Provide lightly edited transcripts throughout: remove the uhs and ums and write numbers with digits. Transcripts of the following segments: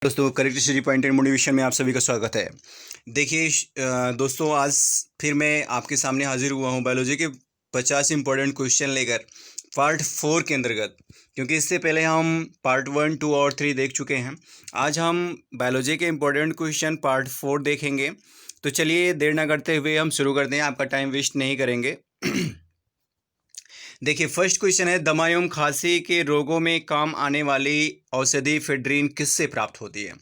दोस्तों, correct study point and motivation में आप सभी का स्वागत है। देखिए दोस्तों, आज फिर मैं आपके सामने हाजिर हुआ हूँ बायोलॉजी के 50 इंपॉर्टेंट क्वेश्चन लेकर पार्ट 4 के अंतर्गत। क्योंकि इससे पहले हम पार्ट 1, 2 और 3 देख चुके हैं। आज हम बायोलॉजी के इंपॉर्टेंट क्वेश्चन पार्ट 4 देखेंगे। तो चलिए देर ना करते हुए हम शुरू करते हैं, आपका टाइम वेस्ट नहीं करेंगे। देखिए, फर्स्ट क्वेश्चन है, दमा एवं खांसी के रोगों में काम आने वाली औषधि एफेड्रीन किससे प्राप्त होती है?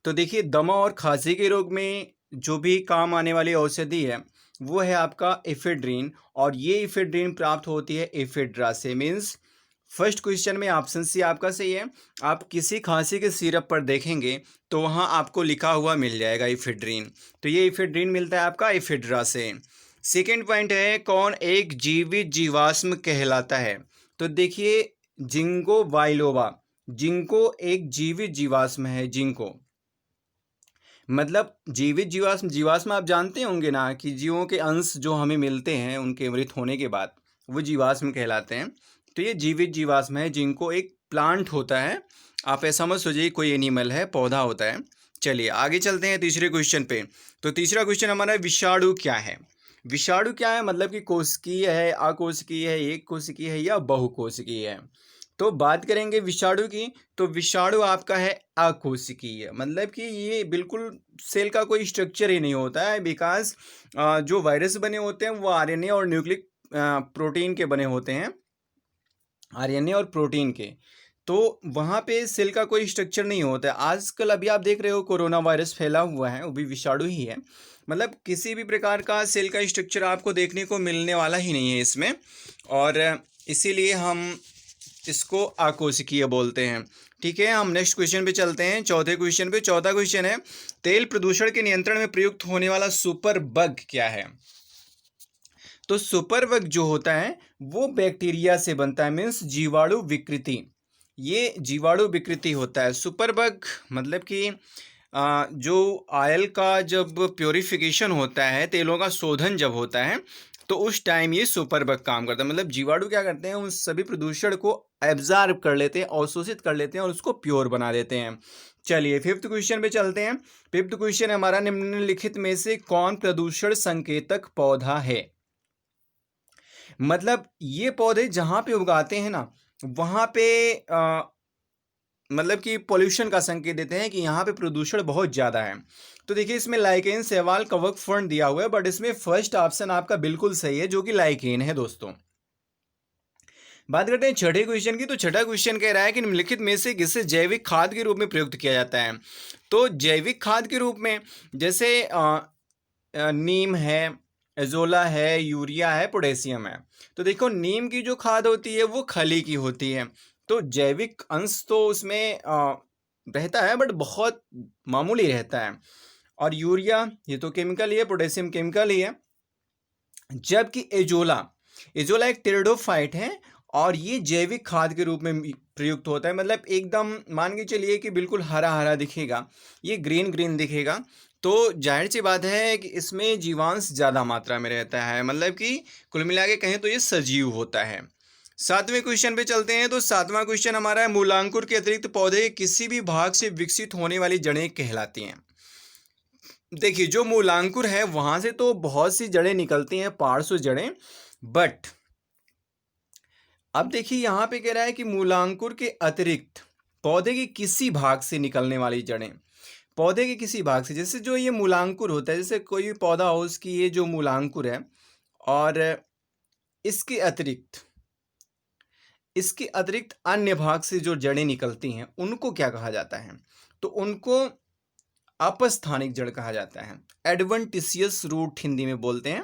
तो देखिए, दमा और खांसी के रोग में जो भी काम आने वाली औषधि है वो है आपका एफेड्रीन, और ये एफेड्रीन प्राप्त होती है एफेड्रा से। मीन्स फर्स्ट क्वेश्चन में ऑप्शन सी आपका सही है। आप किसी खांसी के सिरप पर देखेंगे तो वहाँ आपको लिखा हुआ मिल जाएगा एफेड्रीन। तो ये एफेड्रीन मिलता है आपका एफेड्रा से। सेकेंड पॉइंट है, कौन एक जीवित जीवाश्म कहलाता है? तो देखिए, जिंको बाइलोबा। जिंको एक जीवित जीवाश्म है। जिंको मतलब जीवित जीवाश्म। जीवाश्म आप जानते होंगे ना कि जीवों के अंश जो हमें मिलते हैं उनके मृत होने के बाद वो जीवाश्म कहलाते हैं। तो ये जीवित जीवाश्म है। जिंको एक प्लांट होता है, आप ऐसा मत सोचिए कोई एनिमल है, पौधा होता है। चलिए आगे चलते हैं तीसरे क्वेश्चन पे। तो तीसरा क्वेश्चन हमारा विषाणु क्या है? विषाणु क्या है मतलब कि कोशिकीय है, अकोशिकीय है, एक कोशिकीय है या बहुकोशिकीय है? तो बात करेंगे विषाणु की, तो विषाणु आपका है अकोशिकीय। मतलब कि ये बिल्कुल सेल का कोई स्ट्रक्चर ही नहीं होता है, बिकॉज जो वायरस बने होते हैं वो आरएनए और न्यूक्लिक प्रोटीन के बने होते हैं। आरएनए और प्रोटीन के, तो वहाँ पे सेल का कोई स्ट्रक्चर नहीं होता है। आजकल अभी आप देख रहे हो कोरोना वायरस फैला हुआ है, वो भी विषाणु ही है। मतलब किसी भी प्रकार का सेल का स्ट्रक्चर आपको देखने को मिलने वाला ही नहीं है इसमें, और इसीलिए हम इसको अकोशिकीय बोलते हैं। ठीक है, हम नेक्स्ट क्वेश्चन पे चलते हैं, चौथे क्वेश्चन पे। चौथा क्वेश्चन है, तेल प्रदूषण के नियंत्रण में प्रयुक्त होने वाला सुपर बग क्या है? तो सुपर बग जो होता है वो बैक्टीरिया से बनता है। मीन्स जीवाणु विकृति। ये जीवाणु विकृति होता है सुपर बग। मतलब कि जो ऑयल का जब प्योरिफिकेशन होता है, तेलों का शोधन जब होता है, तो उस टाइम ये सुपर बग काम करता है। मतलब जीवाणु क्या करते हैं, उन सभी प्रदूषण को एब्जॉर्ब कर लेते हैं, अवशोषित कर लेते हैं और उसको प्योर बना देते हैं। चलिए फिफ्थ क्वेश्चन पे चलते हैं। फिफ्थ क्वेश्चन हमारा, निम्नलिखित में से कौन प्रदूषण संकेतक पौधा है? मतलब ये पौधे जहां पे उगाते हैं ना, वहां पे मतलब कि पोल्यूशन का संकेत देते हैं कि यहाँ पे प्रदूषण बहुत ज़्यादा है। तो देखिए, इसमें लाइकेन, शैवाल, कवक, फर्न दिया हुआ है, बट इसमें फर्स्ट ऑप्शन आपका बिल्कुल सही है, जो कि लाइकेन है दोस्तों। बात करते हैं छठे क्वेश्चन की। तो छठा क्वेश्चन कह रहा है कि निम्नलिखित में से किसे जैविक खाद के रूप में प्रयुक्त किया जाता है? तो जैविक खाद के रूप में जैसे नीम है, एजोला है, यूरिया है, पोटेशियम है। तो देखो, नीम की जो खाद होती है वो खली की होती है, तो जैविक अंश तो उसमें रहता है बट बहुत मामूली रहता है। और यूरिया ये तो केमिकल ही है, पोटेशियम केमिकल ही है। जबकि एजोला, एजोला एक टेरिडोफाइट है और ये जैविक खाद के रूप में प्रयुक्त होता है। मतलब एकदम मान के चलिए कि बिल्कुल हरा हरा दिखेगा, ये ग्रीन ग्रीन दिखेगा। तो जाहिर सी बात है कि इसमें जीवांश ज़्यादा मात्रा में रहता है। मतलब कि कुल मिला के कहें तो ये सजीव होता है। सातवें क्वेश्चन पे चलते हैं। तो सातवां क्वेश्चन हमारा है, मूलांकुर के अतिरिक्त पौधे के किसी भी भाग से विकसित होने वाली जड़ें कहलाती हैं? देखिए, जो मूलांकुर है वहां से तो बहुत सी जड़ें निकलती हैं, पार्श्व जड़ें। बट अब देखिए, यहां पे कह रहा है कि मूलांकुर के अतिरिक्त पौधे के किसी भाग से निकलने वाली जड़ें। पौधे के किसी भाग से, जैसे जो ये मूलांकुर होता है, जैसे कोई भी पौधा हो, उसकी ये जो मूलांकुर है, और इसके अतिरिक्त अन्य भाग से जो जड़ें निकलती हैं उनको क्या कहा जाता है? तो उनको अपस्थानिक जड़ कहा जाता है। एडवेंटिशियस रूट हिंदी में बोलते हैं।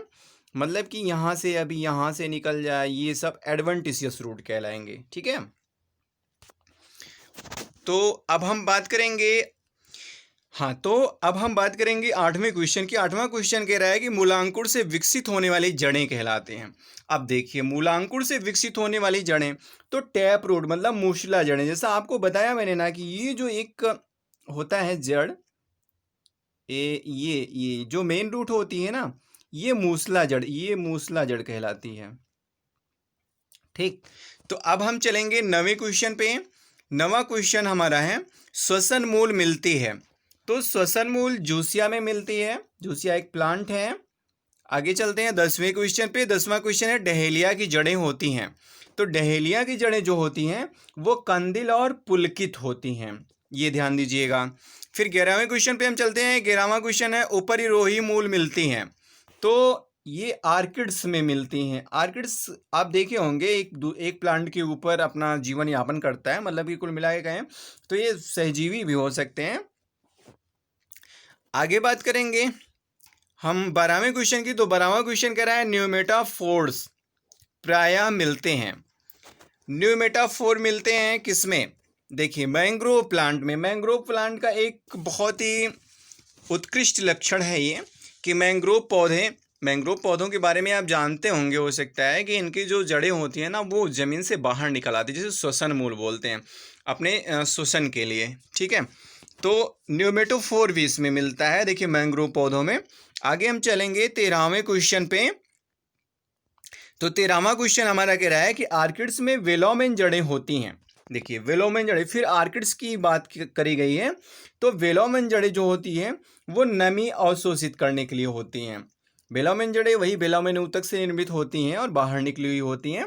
मतलब कि यहाँ से अभी यहाँ से निकल जाए, ये सब एडवेंटिशियस रूट कहलाएंगे। ठीक है, तो अब हम बात करेंगे, हाँ, तो अब हम बात करेंगे आठवें क्वेश्चन की। आठवां क्वेश्चन कह रहा है कि मूलांकुर से विकसित होने वाली जड़ें कहलाते हैं। अब देखिए, मूलांकुर से विकसित होने वाली जड़ें, तो टैप रूट मतलब मूसला जड़ें। जैसा आपको बताया मैंने ना कि ये जो एक होता है जड़, ये जो मेन रूट होती है ना, ये मूसला जड़, ये मूसला जड़ कहलाती है। ठीक, तो अब हम चलेंगे नवे क्वेश्चन पे। नवा क्वेश्चन हमारा है, श्वसन मूल मिलती है। तो श्वसन मूल जूसिया में मिलती है। जूसिया एक प्लांट है। आगे चलते हैं 10वें क्वेश्चन पे। 10वां क्वेश्चन है, डहेलिया की जड़ें होती हैं। तो डहेलिया की जड़ें जो होती हैं वो कंदिल और पुलकित होती हैं, ये ध्यान दीजिएगा। फिर 11वें क्वेश्चन पे हम चलते हैं। 11वां क्वेश्चन है, उपरिरोही मूल मिलती हैं। तो ये आर्किड्स में मिलती हैं। आर्किड्स आप देखे होंगे, एक प्लांट के ऊपर अपना जीवन यापन करता है, मतलब कि कुल मिला के कहें तो ये सहजीवी भी हो सकते हैं। आगे बात करेंगे हम 12वें क्वेश्चन की। तो 12वां क्वेश्चन कह रहा है, न्यूमेटाफोर्स प्रायः मिलते हैं। न्यूमेटाफोर मिलते हैं किसमें? देखिए, मैंग्रोव प्लांट में। मैंग्रोव प्लांट का एक बहुत ही उत्कृष्ट लक्षण है ये कि मैंग्रोव पौधों के बारे में आप जानते होंगे, हो सकता है कि इनकी जो जड़ें होती हैं ना वो ज़मीन से बाहर निकल आती है, जिसे श्वसन मूल बोलते हैं, अपने श्वसन के लिए। ठीक है, तो न्यूमेटोफोर भी इसमें मिलता है, देखिए मैंग्रोव पौधों में। आगे हम चलेंगे 13वें क्वेश्चन पे। तो 13वां क्वेश्चन हमारा कह रहा है कि आर्किड्स में वेलोमेन जड़ें होती हैं। देखिए, वेलोमेन जड़ें, फिर आर्किड्स की बात करी गई है। तो वेलोमेन जड़ें जो होती हैं वो नमी अवशोषित करने के लिए होती हैं। वेलोमेन जड़ें वही वेलोमेन ऊतक से निर्मित होती हैं और बाहर निकली हुई होती हैं।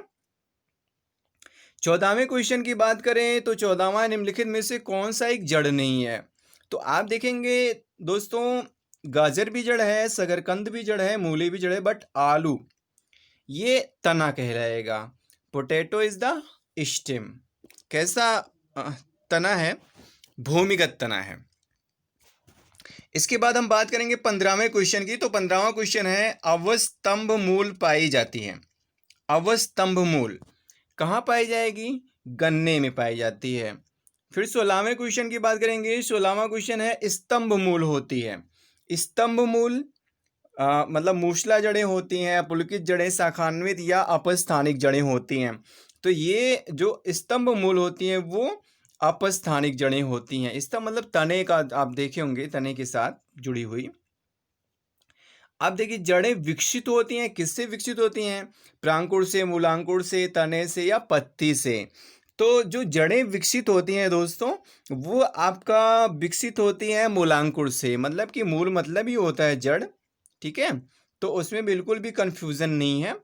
14वें क्वेश्चन की बात करें तो 14वां, निम्नलिखित में से कौन सा एक जड़ नहीं है? तो आप देखेंगे दोस्तों, गाजर भी जड़ है, शकरकंद भी जड़ है, मूली भी जड़ है, बट आलू ये तना कहलाएगा। Potato is the stem. कैसा तना है? भूमिगत तना है। इसके बाद हम बात करेंगे 15वें क्वेश्चन की। तो 15वां क्वेश्चन है, अवस्तंभ मूल पाई जाती है। अवस्तंभ मूल कहाँ पाई जाएगी? गन्ने में पाई जाती है। फिर 16वें क्वेश्चन की बात करेंगे। 16वां क्वेश्चन है, स्तंभ मूल होती है। स्तंभ मूल मतलब मूसला जड़ें होती हैं, पुलकित जड़ें, शाखान्वित या अपस्थानिक जड़ें होती हैं। तो ये जो स्तंभ मूल होती हैं वो अपस्थानिक जड़ें होती हैं। स्तंभ मतलब तने का, आप देखे होंगे तने के साथ जुड़ी हुई। अब देखिए, जड़ें विकसित होती हैं, किससे विकसित होती हैं? प्रांकुर से, मूलांकुर से, तने से या पत्ती से। तो जो जड़ें विकसित होती हैं दोस्तों, वो आपका विकसित होती हैं मूलांकुर से, मतलब कि मूल मतलब ही होता है जड़। ठीक है, तो उसमें बिल्कुल भी कंफ्यूजन नहीं है।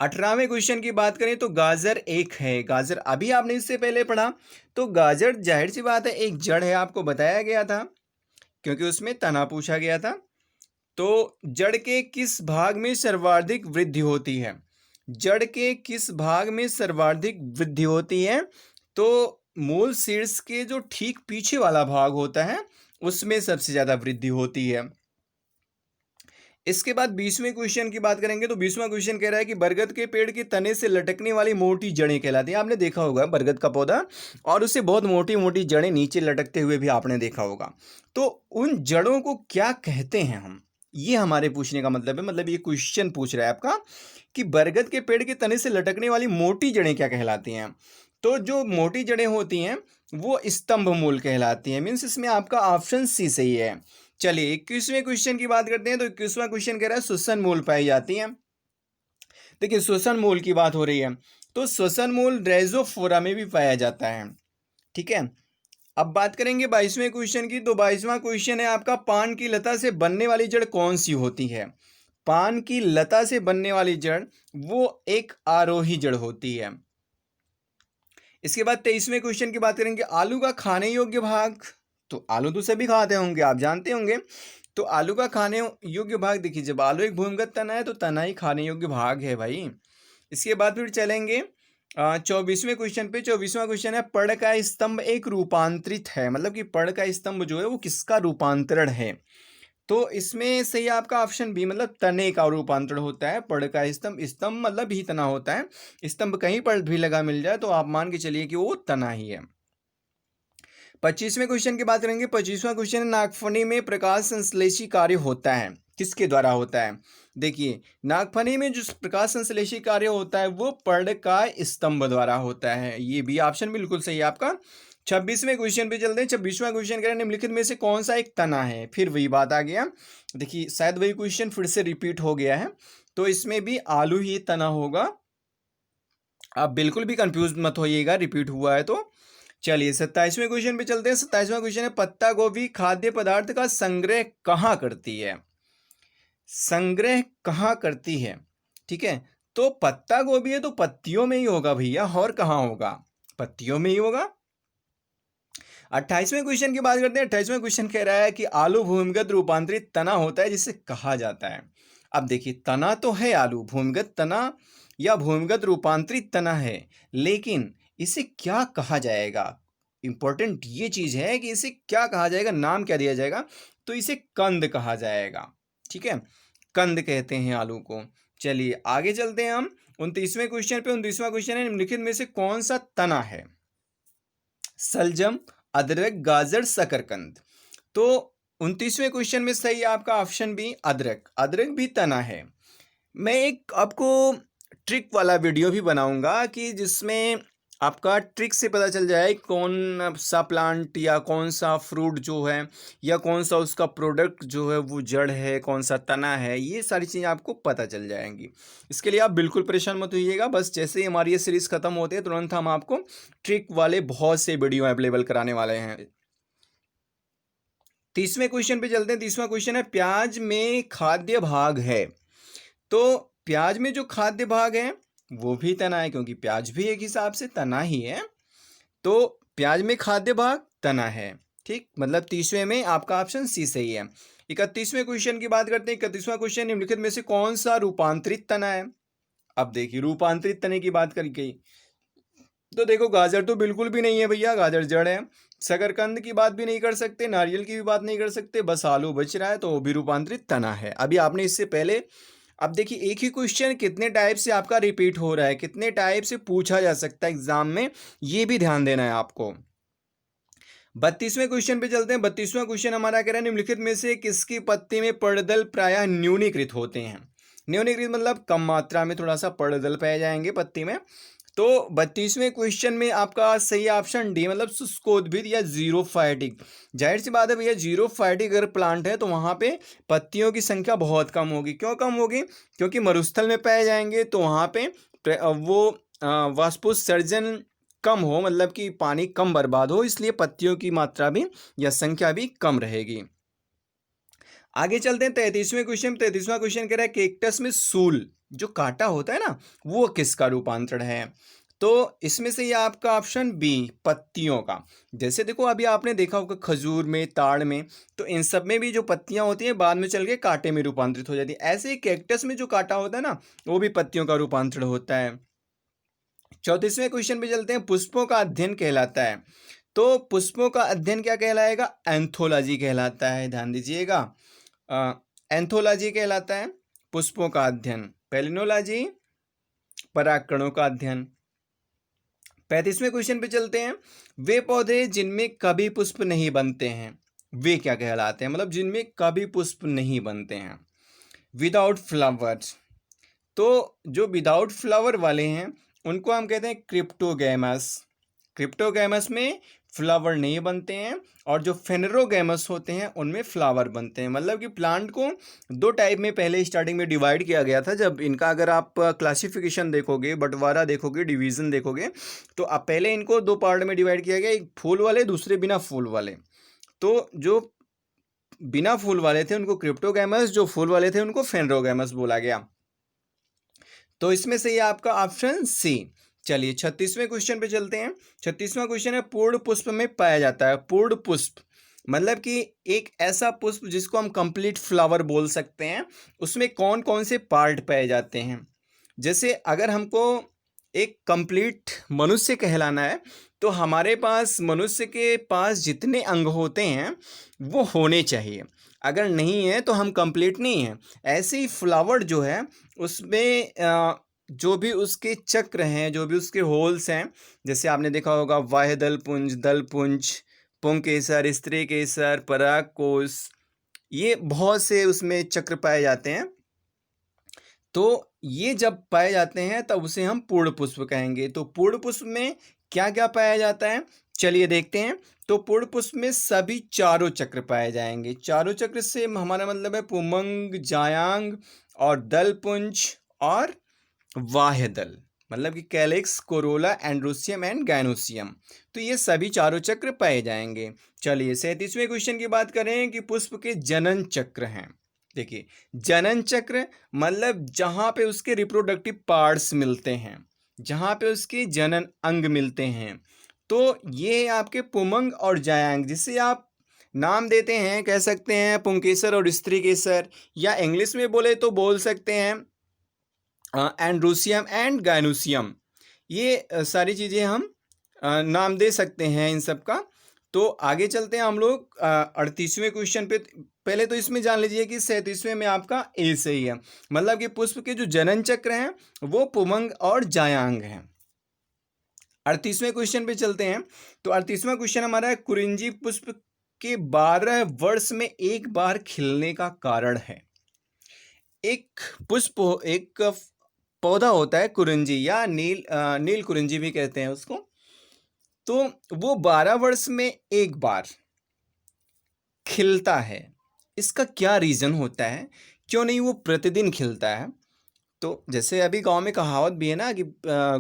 18वें क्वेश्चन की बात करें तो गाजर एक है। गाजर अभी आपने इससे पहले पढ़ा। तो गाजर जाहिर सी बात है एक जड़ है, आपको बताया गया था क्योंकि उसमें तना पूछा गया था। तो जड़ के किस भाग में सर्वाधिक वृद्धि होती है? जड़ के किस भाग में सर्वाधिक वृद्धि होती है? तो मूल शीर्ष के जो ठीक पीछे वाला भाग होता है उसमें सबसे ज्यादा वृद्धि होती है। इसके बाद 20वें क्वेश्चन की बात करेंगे। तो 20वां क्वेश्चन कह रहा है कि बरगद के पेड़ के तने से लटकने वाली मोटी जड़ें कहलाती हैं। आपने देखा होगा बरगद का पौधा, और उससे बहुत मोटी मोटी जड़ें नीचे लटकते हुए भी आपने देखा होगा। तो उन जड़ों को क्या कहते हैं हम? ये हमारे पूछने का मतलब है, मतलब ये क्वेश्चन पूछ रहा है आपका कि बरगद के पेड़ के तने से लटकने वाली मोटी जड़ें क्या कहलाती हैं। तो जो मोटी जड़ें होती हैं वो स्तंभ मूल कहलाती हैं। मीन्स इसमें आपका ऑप्शन सी सही है। चलिए 21वें क्वेश्चन की बात करते हैं। तो 21वां क्वेश्चन कह रहा है, श्वसन मूल पाई जाती हैं। देखिए, श्वसन मूल की बात हो रही है, तो श्वसन मूल रैजोफोरा में भी पाया जाता है। ठीक है, अब बात करेंगे 22वें क्वेश्चन की। तो 22वां क्वेश्चन है आपका, पान की लता से बनने वाली जड़ कौन सी होती है? पान की लता से बनने वाली जड़ वो एक आरोही जड़ होती है। इसके बाद 23वें क्वेश्चन की बात करेंगे, आलू का खाने योग्य भाग। तो आलू तो सभी खाते होंगे, आप जानते होंगे। तो आलू का खाने योग्य भाग, देखिए जब आलू एक भूमिगत तना है तो तना ही खाने योग्य भाग है भाई। इसके बाद फिर चलेंगे 24वें क्वेश्चन पे। 24वां क्वेश्चन है, पर्ण का स्तंभ एक रूपांतरित है। मतलब कि पर्ण का स्तंभ जो है वो किसका रूपांतरण है? तो इसमें सही आपका ऑप्शन बी, मतलब तने का रूपांतरण होता है। पर्ण का स्तंभ, स्तंभ मतलब ही तना होता है। स्तंभ कहीं पर भी लगा मिल जाए तो आप मान के चलिए कि वो तना ही है। 25वें क्वेश्चन की बात करेंगे। 25वां क्वेश्चन है, नागफनी में प्रकाश संश्लेषी कार्य होता है, किसके द्वारा होता है? देखिए, नागफनी में जो प्रकाश संश्लेषी कार्य होता है वो पर्ण का स्तंभ द्वारा होता है। ये भी ऑप्शन बिल्कुल सही है आपका। 26वें क्वेश्चन पे चलते हैं। 26वां क्वेश्चन कह रहे हैं, निम्नलिखित में से कौन सा एक तना है? फिर वही बात आ गया। देखिए, शायद वही क्वेश्चन फिर से रिपीट हो गया है। तो इसमें भी आलू ही तना होगा। आप बिल्कुल भी कंफ्यूज मत होइएगा, रिपीट हुआ है तो। चलिए 27वें क्वेश्चन पे चलते हैं। 27वां क्वेश्चन है, पत्ता गोभी खाद्य पदार्थ का संग्रह कहाँ करती है? संग्रह कहाँ करती है? ठीक है, तो पत्ता गोभी है तो पत्तियों में ही होगा भैया, और कहाँ होगा? पत्तियों में ही होगा। 28वें क्वेश्चन की बात करते हैं। 28वां क्वेश्चन कह रहा है कि आलू भूमिगत रूपांतरित तना होता है जिसे कहा जाता है। अब देखिए, तना तो है आलू, भूमिगत तना या भूमिगत रूपांतरित तना है, लेकिन इसे क्या कहा जाएगा? इंपॉर्टेंट ये चीज है कि इसे क्या कहा जाएगा, नाम क्या दिया जाएगा? तो इसे कंद कहा जाएगा। ठीक है, कंद कहते हैं आलू को। चलिए आगे चलते हैं हम 29वें क्वेश्चन पे। 29वां क्वेश्चन है, निम्नलिखित में से कौन सा तना है? सलजम, अदरक, गाजर, शकरकंद। तो 29वें क्वेश्चन में सही है आपका ऑप्शन बी, अदरक। अदरक भी तना है। मैं एक आपको ट्रिक वाला वीडियो भी बनाऊंगा कि जिसमें आपका ट्रिक से पता चल जाए कौन सा प्लांट या कौन सा फ्रूट जो है या कौन सा उसका प्रोडक्ट जो है वो जड़ है, कौन सा तना है, ये सारी चीज़ें आपको पता चल जाएंगी। इसके लिए आप बिल्कुल परेशान मत होइएगा, बस जैसे ही हमारी ये सीरीज़ ख़त्म होती है तुरंत हम आपको ट्रिक वाले बहुत से वीडियो अवेलेबल कराने वाले हैं। 30वें क्वेश्चन पे चलते हैं। 30वां क्वेश्चन है, प्याज में खाद्य भाग है। तो प्याज में जो खाद्य भाग है वो भी तना है, क्योंकि प्याज भी एक हिसाब से तना ही है। तो प्याज में खाद्य भाग तना है। ठीक, मतलब 30वें में आपका ऑप्शन सी सही है। 31वें क्वेश्चन की बात करते हैं। 31वां क्वेश्चन, निम्नलिखित में से कौन सा रूपांतरित तना है? अब देखिए, रूपांतरित तने की बात करी गई तो देखो, गाजर तो बिल्कुल भी नहीं है भैया, गाजर जड़ है। शकरकंद की बात भी नहीं कर सकते, नारियल की भी बात नहीं कर सकते, बस आलू बच रहा है, तो वो भी रूपांतरित तना है। अभी आपने इससे पहले, अब देखिए एक ही क्वेश्चन कितने टाइप से आपका रिपीट हो रहा है, कितने टाइप से पूछा जा सकता है एग्जाम में, ये भी ध्यान देना है आपको। 32वें क्वेश्चन पे चलते हैं। 32वां क्वेश्चन हमारा कह रहा है, निम्नलिखित में से किसकी पत्ती में पड़दल प्रायः न्यूनीकृत होते हैं? न्यूनीकृत मतलब कम मात्रा में थोड़ा सा पड़दल पाए जाएंगे पत्ती में। तो 32वें क्वेश्चन में आपका सही ऑप्शन डी, मतलब शुष्कोद्भिद या जीरोफाइटिक। जाहिर सी बात है भैया, जीरोफाइटिक अगर प्लांट है तो वहाँ पे पत्तियों की संख्या बहुत कम होगी। क्यों कम होगी? क्योंकि मरुस्थल में पाए जाएंगे तो वहाँ पे वो वाष्पोत्सर्जन कम हो, मतलब कि पानी कम बर्बाद हो, इसलिए पत्तियों की मात्रा भी या संख्या भी कम रहेगी। आगे चलते हैं 33वें क्वेश्चन। 33वां क्वेश्चन कह रहा है, केक्टस में सूल जो कांटा होता है ना, वो किसका रूपांतरण है? तो इसमें से ये आपका ऑप्शन बी, पत्तियों का। जैसे देखो, अभी आपने देखा होगा खजूर में, ताड़ में, तो इन सब में भी जो पत्तियां होती हैं बाद में चल के कांटे में रूपांतरित हो जाती है। ऐसे ही कैक्टस में जो कांटा होता है ना, वो भी पत्तियों का रूपांतरण होता है। 34वें क्वेश्चन पे चलते हैं। पुष्पों का अध्ययन कहलाता है। तो पुष्पों का अध्ययन क्या कहलाएगा? एंथोलॉजी कहलाता है, ध्यान दीजिएगा। एंथोलॉजी कहलाता है पुष्पों का अध्ययन। पेलिनोलॉजी परागकणों का अध्ययन। 35वें क्वेश्चन पे चलते हैं। वे पौधे जिनमें कभी पुष्प नहीं बनते हैं, वे क्या कहलाते हैं? मतलब जिनमें कभी पुष्प नहीं बनते हैं, विदाउट फ्लावर्स। तो जो विदाउट फ्लावर वाले हैं उनको हम कहते हैं क्रिप्टोगैमस। क्रिप्टोगैमस में फ्लावर नहीं बनते हैं, और जो फेनेरोगैमस होते हैं उनमें फ्लावर बनते हैं। मतलब कि प्लांट को दो टाइप में पहले स्टार्टिंग में डिवाइड किया गया था। जब इनका अगर आप क्लासिफिकेशन देखोगे, बंटवारा देखोगे, डिवीज़न देखोगे, तो अब पहले इनको दो पार्ट में डिवाइड किया गया, एक फूल वाले, दूसरे बिना फूल वाले। तो जो बिना फूल वाले थे उनको क्रिप्टोगैमस, जो फूल वाले थे उनको फेनेरोगैमस बोला गया। तो इसमें से ये आपका ऑप्शन सी। चलिए 36वें क्वेश्चन पे चलते हैं। 36वां क्वेश्चन है, पूर्ण पुष्प में पाया जाता है। पूर्ण पुष्प मतलब कि एक ऐसा पुष्प जिसको हम कंप्लीट फ्लावर बोल सकते हैं, उसमें कौन कौन से पार्ट पाए जाते हैं। जैसे अगर हमको एक कंप्लीट मनुष्य कहलाना है तो हमारे पास, मनुष्य के पास जितने अंग होते हैं वो होने चाहिए। अगर नहीं है तो हम कंप्लीट नहीं हैं। ऐसे ही फ्लावर जो है उसमें जो भी उसके चक्र हैं, जो भी उसके होल्स हैं, जैसे आपने देखा होगा बाह्य दल पुंज, दल पुंज, पुंकेसर, स्त्री केसर, परागकोश, ये बहुत से उसमें चक्र पाए जाते हैं। तो ये जब पाए जाते हैं तब उसे हम पूर्ण पुष्प कहेंगे। तो पूर्ण पुष्प में क्या क्या पाया जाता है, चलिए देखते हैं। तो पूर्ण पुष्प में सभी चारों चक्र पाए जाएंगे। चारों चक्र से हमारा मतलब है पुमंग, जायांग और दलपुंज और वाह्य दल। मतलब कि calyx, Corolla, androecium and gynoecium. तो ये सभी चारों चक्र पाए जाएंगे। चलिए 37वें क्वेश्चन की बात करें कि पुष्प के जनन चक्र हैं। देखिए, जनन चक्र मतलब जहाँ पे उसके रिप्रोडक्टिव पार्ट्स मिलते हैं, जहाँ पे उसके जनन अंग मिलते हैं। तो ये आपके पुमंग और जायांग, जिसे आप नाम देते हैं, कह सकते हैं पुंकेसर और स्त्री केसर, या इंग्लिश में बोले तो बोल सकते हैं एंड्रोसियम एंड गाइनोसियम। ये सारी चीज़ें हम नाम दे सकते हैं इन सब का। तो आगे चलते हैं हम लोग 38वें क्वेश्चन पे। पहले तो इसमें जान लीजिए कि 37वें में आपका ए सही है, मतलब कि पुष्प के जो जनन चक्र हैं वो पुमंग और जायांग हैं। 38वें क्वेश्चन पे चलते हैं। तो 38वां क्वेश्चन हमारा है, कुरिंजी पुष्प के 12 वर्ष में एक बार खिलने का कारण है। एक पुष्प एक पौधा होता है कुरिंजी, या नील कुरिंजी भी कहते हैं उसको। तो वो 12 वर्ष में एक बार खिलता है। इसका क्या रीज़न होता है, क्यों नहीं वो प्रतिदिन खिलता है? तो जैसे अभी गांव में कहावत भी है ना कि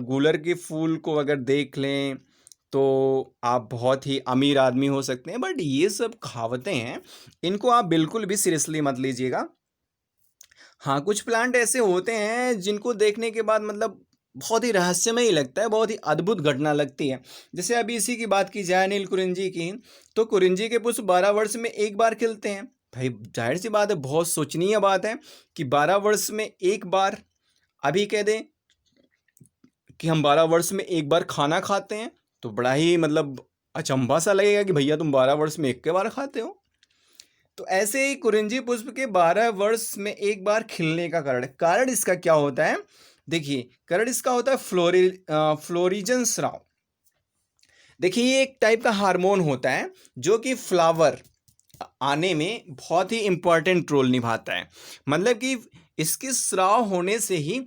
गूलर के फूल को अगर देख लें तो आप बहुत ही अमीर आदमी हो सकते हैं। बट ये सब कहावतें हैं, इनको आप बिल्कुल भी सीरियसली मत लीजिएगा। हाँ, कुछ प्लांट ऐसे होते हैं जिनको देखने के बाद मतलब बहुत ही रहस्यमय लगता है, बहुत ही अद्भुत घटना लगती है। जैसे अभी इसी की बात की जाए नील कुरिंजी की, तो कुरिंजी के पुष्प 12 वर्ष में एक बार खिलते हैं। भाई जाहिर सी बात है, बहुत सोचनीय बात है कि 12 वर्ष में एक बार। अभी कह दें कि हम 12 वर्ष में एक बार खाना खाते हैं तो बड़ा ही मतलब अचंभा सा लगेगा कि भैया तुम 12 वर्ष में एक के बार खाते हो। तो ऐसे ही कुरिंजी पुष्प के 12 वर्ष में एक बार खिलने का कारण इसका क्या होता है? देखिए, कारण इसका होता है फ्लोरिजन स्राव। देखिए, ये एक टाइप का हार्मोन होता है जो कि फ्लावर आने में बहुत ही इंपॉर्टेंट रोल निभाता है। मतलब कि इसके स्राव होने से ही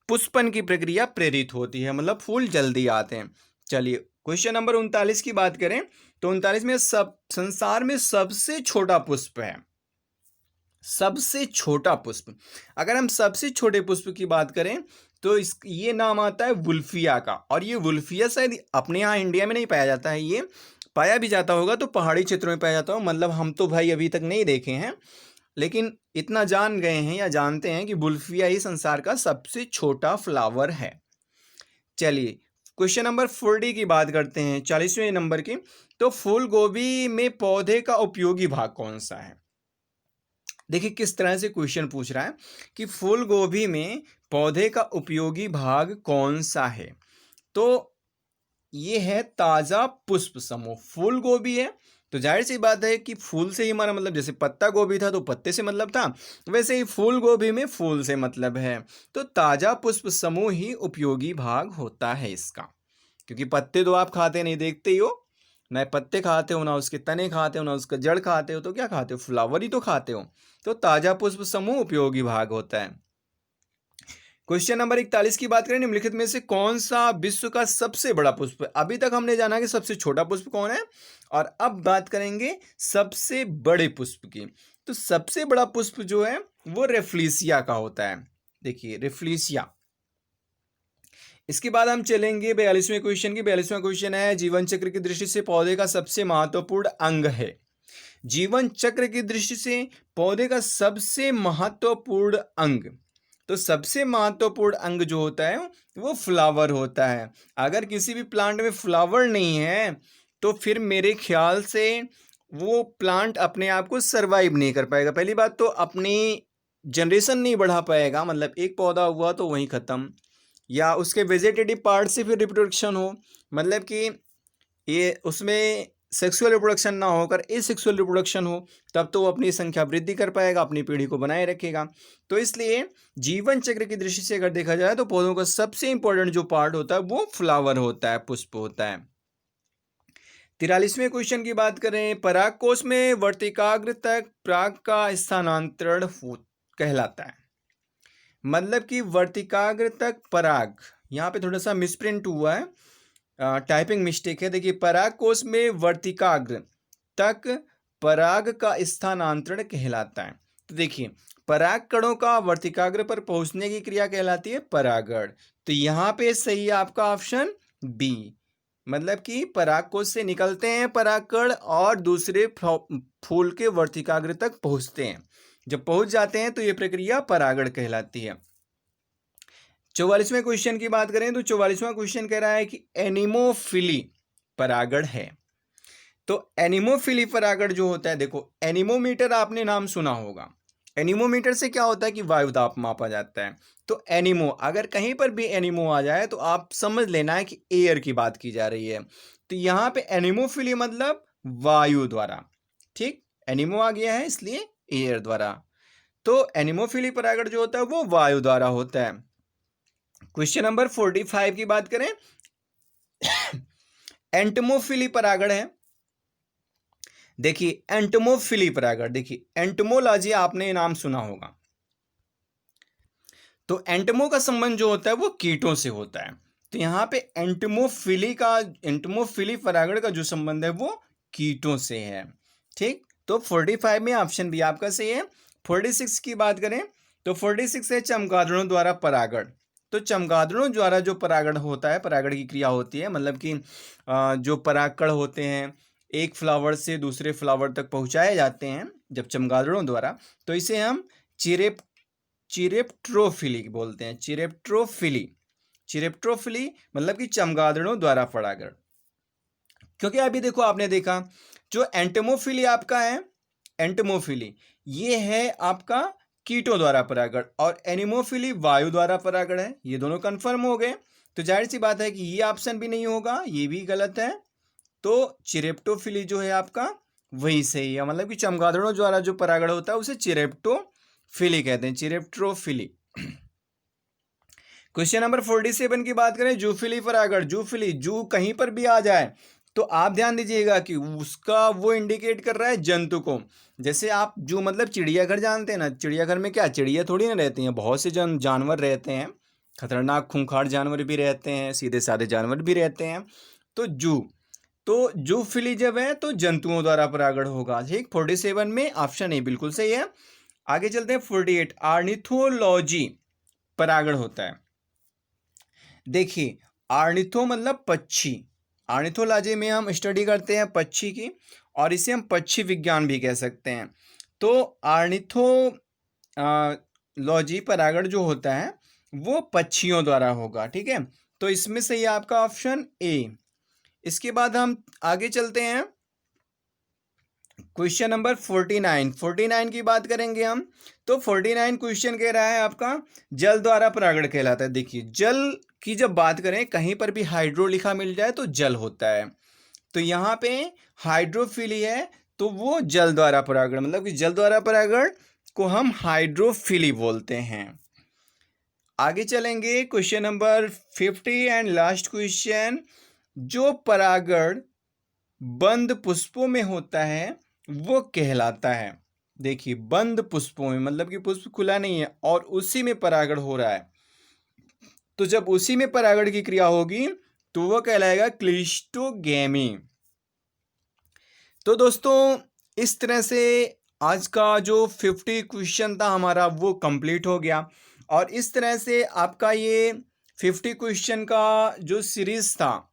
पुष्पन की प्रक्रिया प्रेरित होती है, मतलब फूल जल्दी आते हैं। चलिए क्वेश्चन नंबर 39 की बात करें तो 39 में संसार में सबसे छोटा पुष्प है। सबसे छोटा पुष्प, अगर हम सबसे छोटे पुष्प की बात करें तो ये नाम आता है वुल्फिया का। और ये वुल्फिया शायद अपने यहाँ इंडिया में नहीं पाया जाता है, ये पाया भी जाता होगा तो पहाड़ी क्षेत्रों में पाया जाता होगा। मतलब हम तो भाई अभी तक नहीं देखे हैं, लेकिन इतना जान गए हैं या जानते हैं कि वुल्फिया ही संसार का सबसे छोटा फ्लावर है। चलिए क्वेश्चन नंबर 40 की बात करते हैं, 40वें नंबर की। तो फूल गोभी में पौधे का उपयोगी भाग कौन सा है? देखिए किस तरह से क्वेश्चन पूछ रहा है कि फूल गोभी में पौधे का उपयोगी भाग कौन सा है। तो ये है ताजा पुष्प समूह। फूल गोभी है तो जाहिर सी बात है कि फूल से ही हमारा मतलब, जैसे पत्ता गोभी था तो पत्ते से मतलब था, वैसे ही फूल गोभी में फूल से मतलब है। तो ताजा पुष्प समूह ही उपयोगी भाग होता है इसका। क्योंकि पत्ते तो आप खाते नहीं, देखते ही हो, ना पत्ते खाते हो, ना उसके तने खाते हो, ना उसका जड़ खाते हो, तो क्या खाते हो? फ्लावर ही तो खाते हो। तो ताजा पुष्प समूह उपयोगी भाग होता है। क्वेश्चन नंबर 41 की बात करें, निम्नलिखित में से कौन सा विश्व का सबसे बड़ा पुष्प है? अभी तक हमने जाना कि सबसे छोटा पुष्प कौन है, और अब बात करेंगे सबसे बड़े पुष्प की। तो सबसे बड़ा पुष्प जो है वो रेफ्लिसिया का होता है। देखिए रेफ्लिसिया। इसके बाद हम चलेंगे 42वें क्वेश्चन की। 42वां क्वेश्चन है, जीवन चक्र की दृष्टि से पौधे का सबसे महत्वपूर्ण अंग है। जीवन चक्र की दृष्टि से पौधे का सबसे महत्वपूर्ण अंग, तो सबसे महत्वपूर्ण अंग जो होता है वो फ्लावर होता है। अगर किसी भी प्लांट में फ्लावर नहीं है तो फिर मेरे ख्याल से वो प्लांट अपने आप को सरवाइव नहीं कर पाएगा। पहली बात तो अपनी जनरेशन नहीं बढ़ा पाएगा, मतलब एक पौधा हुआ तो वहीं ख़त्म, या उसके वेजिटेटिव पार्ट से फिर रिप्रोडक्शन हो, मतलब कि ये उसमें सेक्सुअल रिप्रोडक्शन ना होकर एसेक्सुअल रिप्रोडक्शन हो, तब तो वो अपनी संख्या वृद्धि कर पाएगा, अपनी पीढ़ी को बनाए रखेगा। तो इसलिए जीवन चक्र की दृष्टि से अगर देखा जाए तो पौधों का सबसे इंपॉर्टेंट जो पार्ट होता है वो फ्लावर होता है, पुष्प होता है। 43वें क्वेश्चन की बात करें, परागकोश में वर्तिकाग्र तक पराग का स्थानांतरण हो कहलाता है। मतलब कि वर्तिकाग्र तक पराग, यहाँ पे थोड़ा सा मिसप्रिंट हुआ है, टाइपिंग मिस्टेक है। देखिए पराग कोश में वर्तिकाग्र तक पराग का स्थानांतरण कहलाता है। तो देखिए पराग कणों का वर्तिकाग्र पर पहुंचने की क्रिया कहलाती है परागण। तो यहाँ पे सही है आपका ऑप्शन बी, मतलब कि परागकोश से निकलते हैं परागकण और दूसरे फूल के वर्तिकाग्र तक पहुंचते हैं। जब पहुंच जाते हैं तो ये प्रक्रिया परागण कहलाती है। 44वें क्वेश्चन की बात करें तो 44वां क्वेश्चन कह रहा है कि एनिमोफिली परागण है। तो एनिमोफिली परागण जो होता है, देखो एनीमोमीटर आपने नाम सुना होगा। एनीमोमीटर से क्या होता है कि वायु दाब मापा जाता है। तो एनिमो, अगर कहीं पर भी एनिमो आ जाए तो आप समझ लेना है कि एयर की बात की जा रही है। तो यहाँ पे एनिमोफिली मतलब वायु द्वारा, ठीक, एनिमो आ गया है इसलिए एयर द्वारा। तो एनिमोफिली परागण जो होता है वो वायु द्वारा होता है। क्वेश्चन नंबर 45 की बात करें, एंटमोफिली परागण है। देखिए एंटमोफिली परागण, देखिए एंटमोलॉजी आपने नाम सुना होगा। तो एंटमो का संबंध जो होता है वो कीटों से होता है। तो यहाँ पे एंटमोफिली परागण का जो संबंध है वो कीटों से है, ठीक। तो 45 में ऑप्शन बी आपका सही है। 46 की बात करें तो 46 है चमगादड़ों द्वारा परागण। तो चमगादड़ों द्वारा जो परागण होता है, परागण की क्रिया होती है, मतलब कि जो परागकण होते हैं एक फ्लावर से दूसरे फ्लावर तक पहुंचाए जाते हैं जब चमगादड़ों द्वारा, तो इसे हम चिरेप्ट्रोफिली बोलते हैं। चिरेप्ट्रोफिली मतलब कि चमगादड़ों द्वारा परागण। क्योंकि अभी देखो आपने देखा जो एंटमोफिली आपका है, एंटमोफिली ये है आपका कीटों द्वारा परागण, और एनिमोफिली वायु द्वारा परागण है। ये दोनों कंफर्म हो गए। तो जाहिर सी बात है कि ये ऑप्शन भी नहीं होगा, ये भी गलत है। तो चिरेप्टोफिली जो है आपका वही सही है, मतलब कि चमगादड़ों द्वारा जो परागण होता है उसे चिरेप्टोफिली कहते हैं, चिरेप्ट्रोफिली। क्वेश्चन नंबर 47 की बात करें, जूफिली परागण। जूफिली, जू कहीं पर भी आ जाए तो आप ध्यान दीजिएगा कि उसका वो इंडिकेट कर रहा है जंतु को। जैसे आप जू मतलब चिड़ियाघर जानते हैं ना, चिड़ियाघर में क्या चिड़िया थोड़ी ना रहती हैं, बहुत से जानवर रहते हैं, खतरनाक खूंखार जानवर भी रहते हैं, सीधे साधे जानवर भी रहते हैं। तो जूफिली जब है तो जंतुओं द्वारा परागण होगा, ठीक। 47 में ऑप्शन ए बिल्कुल सही है। आगे चलते हैं 48, आर्निथोलॉजी परागण होता है। देखिए आर्निथो मतलब पक्षी, आर्निथोलॉजी में हम स्टडी करते हैं पक्षी की, और इसे हम पक्षी विज्ञान भी कह सकते हैं। तो आर्निथोलॉजी परागण जो होता है वो पक्षियों द्वारा होगा, ठीक है। तो इसमें सही है आपका ऑप्शन ए। इसके बाद हम आगे चलते हैं, क्वेश्चन नंबर 49 की बात करेंगे हम। तो 49 क्वेश्चन कह रहा है आपका जल द्वारा परागण कहलाता है। देखिए जल की जब बात करें, कहीं पर भी हाइड्रो लिखा मिल जाए तो जल होता है। तो यहाँ पे हाइड्रोफिली है तो वो जल द्वारा परागण, मतलब कि जल द्वारा परागण को हम हाइड्रोफिली बोलते हैं। आगे चलेंगे question number 50 and last question, जो परागण बंद पुष्पों में होता है वो कहलाता है। देखिए बंद पुष्पों में मतलब कि पुष्प खुला नहीं है और उसी में परागण हो रहा है, तो जब उसी में परागण की क्रिया होगी तो वो कहलाएगा क्लिस्टोगेमी। तो दोस्तों इस तरह से आज का जो 50 क्वेश्चन था हमारा वो कंप्लीट हो गया, और इस तरह से आपका ये 50 क्वेश्चन का जो सीरीज था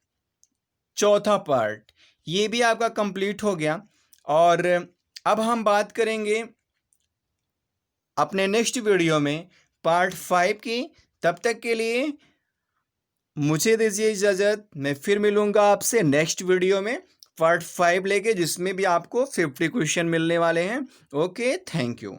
चौथा पार्ट ये भी आपका कंप्लीट हो गया। और अब हम बात करेंगे अपने नेक्स्ट वीडियो में पार्ट 5 की। तब तक के लिए मुझे दीजिए इजाज़त, मैं फिर मिलूंगा आपसे नेक्स्ट वीडियो में पार्ट 5 लेके, जिसमें भी आपको 50 क्वेश्चन मिलने वाले हैं। Okay, thank you.